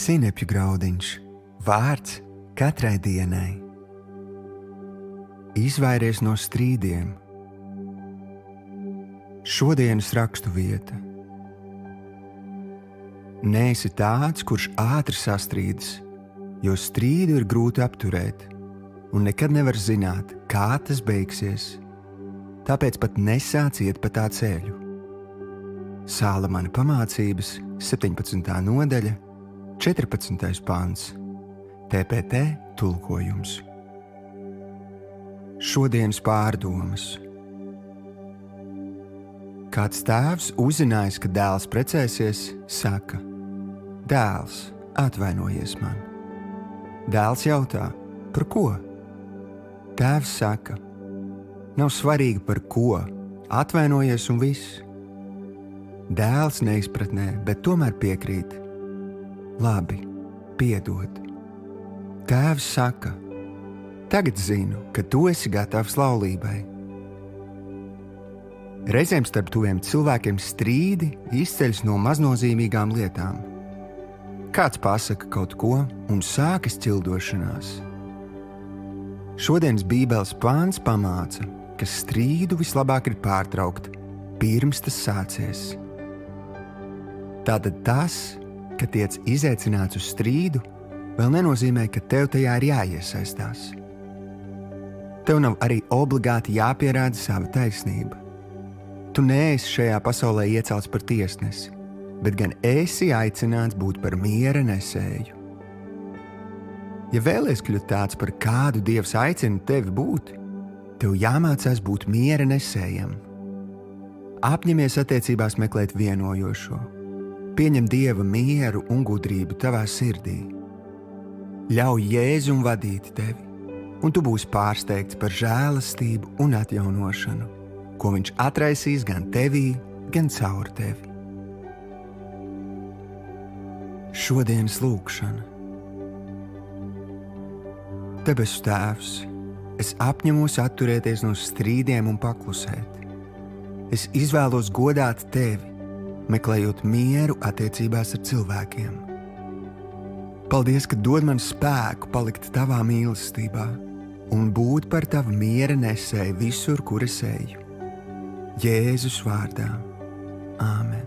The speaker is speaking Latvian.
Sinepju graudiņš, vārds katrai dienai. Izvairies no strīdiem. Šodienas rakstu vieta. Neesi tāds, kurš ātri sastrīdas, jo strīdu ir grūti apturēt, un nekad nevar zināt, kā tas beigsies. Tāpēc pat nesāc iet pa tā ceļu. Sālamana pamācības, 17. nodaļa, 14. pants. TPT tulkojums. Šodienas pārdomas. Kāds tēvs uzzinājis, ka dēls precēsies, saka: Dēls, atvainojies man. Dēls jautā: par ko? Tēvs saka: nav svarīgi par ko, atvainojies un viss. Dēls neizpratnē, bet tomēr piekrīt: labi, piedod. Tēvs saka: tagad zinu, ka tu esi gatavs laulībai. Reizēm starp tuviem cilvēkiem strīdi izceļas no maznozīmīgām lietām. Kāds pasaka kaut ko un sākas ķildošanās. Šodienas Bībeles pāns pamāca, ka strīdu vislabāk ir pārtraukt, pirms tas sācies. Tātad tas, ka tiec izaicināts uz strīdu, vēl nenozīmē, ka tev tajā ir jāiesaistās. Tev nav arī obligāti jāpierāda sava taisnība. Tu neesi šajā pasaulē iecelts par tiesnesi, bet gan esi aicināts būt par miera nesēju. Ja vēlies kļūt tāds, par kādu Dievs aicina tevi būt, tev jāmācās būt miera nesējam. Apņemies attiecībās meklēt vienojošo. Pieņem Dieva mieru un gudrību tavā sirdī. Ļauj Jēzum vadīt tevi, un tu būsi pārsteigts par žēlastību un atjaunošanu, ko viņš atraisīs gan tevī, gan caur tevi. Šodienas lūkšana. Debesu Tēvs, es apņemos atturēties no strīdiem un paklusēt. Es izvēlos godāt tevi, meklējot mieru attiecībās ar cilvēkiem. Paldies, ka dod man spēku palikt tavā mīlestībā un būt par tavu miera nesēju visur, kur es eju. Jēzus vārdā. Āmen.